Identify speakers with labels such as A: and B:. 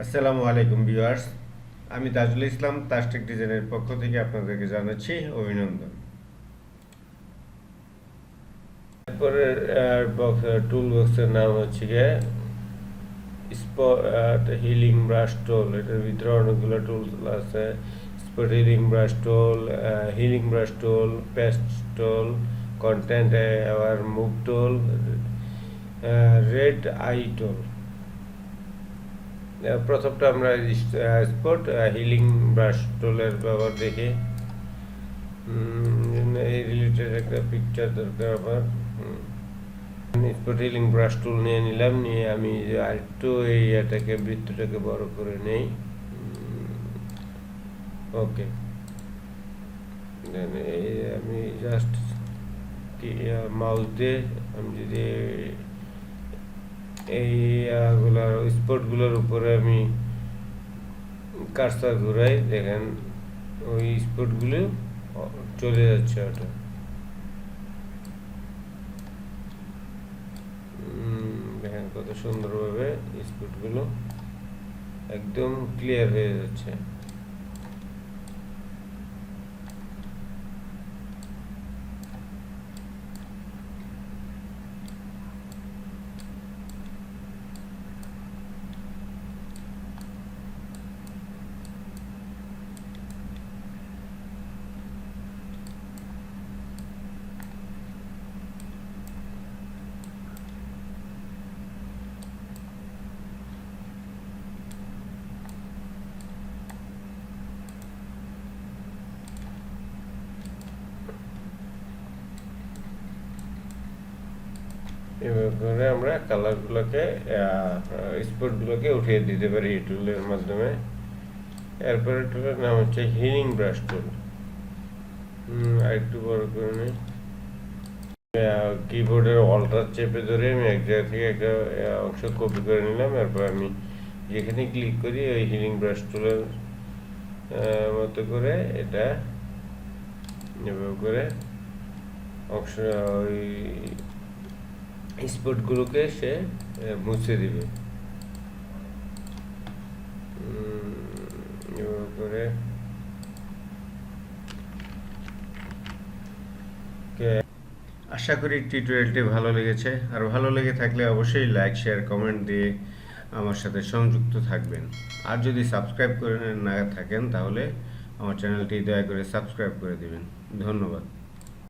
A: আসসালামু আলাইকুম ভিউয়ার্স, আমি তাজুল ইসলাম তাজটেক ডিজাইনের পক্ষ থেকে আপনাদেরকে জানাচ্ছি অভিনন্দন। এরপরের টুল বক্সের নাম হচ্ছে গিয়ে স্পট হিলিং ব্রাশ টুল। এটার ভিতরে অনেকগুলো টুল আছে। Spot healing brush tool, healing brush tool, paste tool, content aware move tool, red eye tool. প্রথমটা আমরা স্পট হিলিং ব্রাশ টুলের ব্যবহার দেখি। এই রিলেটেড একটা পিকচার দরকার আমার। স্পট হিলিং ব্রাশ টুল নিয়ে নিলাম, নিয়ে আমি আরেকটু এই এটাকে বৃত্তটাকে বড় করে নেই। ওকে, আমি জাস্ট মাউস দিয়ে আমি যদি এই স্পটগুলোর উপরে আমি কার্সার ঘুরাই, দেখেন ওই স্পটগুলো চলে যাচ্ছে। ওটা দেখেন কত সুন্দরভাবে স্পটগুলো একদম ক্লিয়ার হয়ে যাচ্ছে। এভাবে করে আমরা কালারগুলোকে স্পটগুলোকে উঠিয়ে দিতে পারি এই টুলের মাধ্যমে। এরপরে টুলের নাম হচ্ছে হিলিং ব্রাশ টুল। আরেকটু বড় করে নিই। কিবোর্ডের অল্টার চেপে ধরে আমি এক জায়গা থেকে একটা অংশ কপি করে নিলাম। এরপর আমি যেখানে ক্লিক করি ওই হিলিং ব্রাশ টুলের মতো করে এটা এভাবে করে অংশ ওই স্পটগুলোকে সে মুছে দিবে। করে আশা করি টিউটোরিয়ালটি ভালো লেগেছে। আর ভালো লেগে থাকলে অবশ্যই লাইক, শেয়ার, কমেন্ট দিয়ে আমার সাথে সংযুক্ত থাকবেন। আর যদি সাবস্ক্রাইব করে না থাকেন তাহলে আমার চ্যানেলটি দয়া করে সাবস্ক্রাইব করে দেবেন। ধন্যবাদ।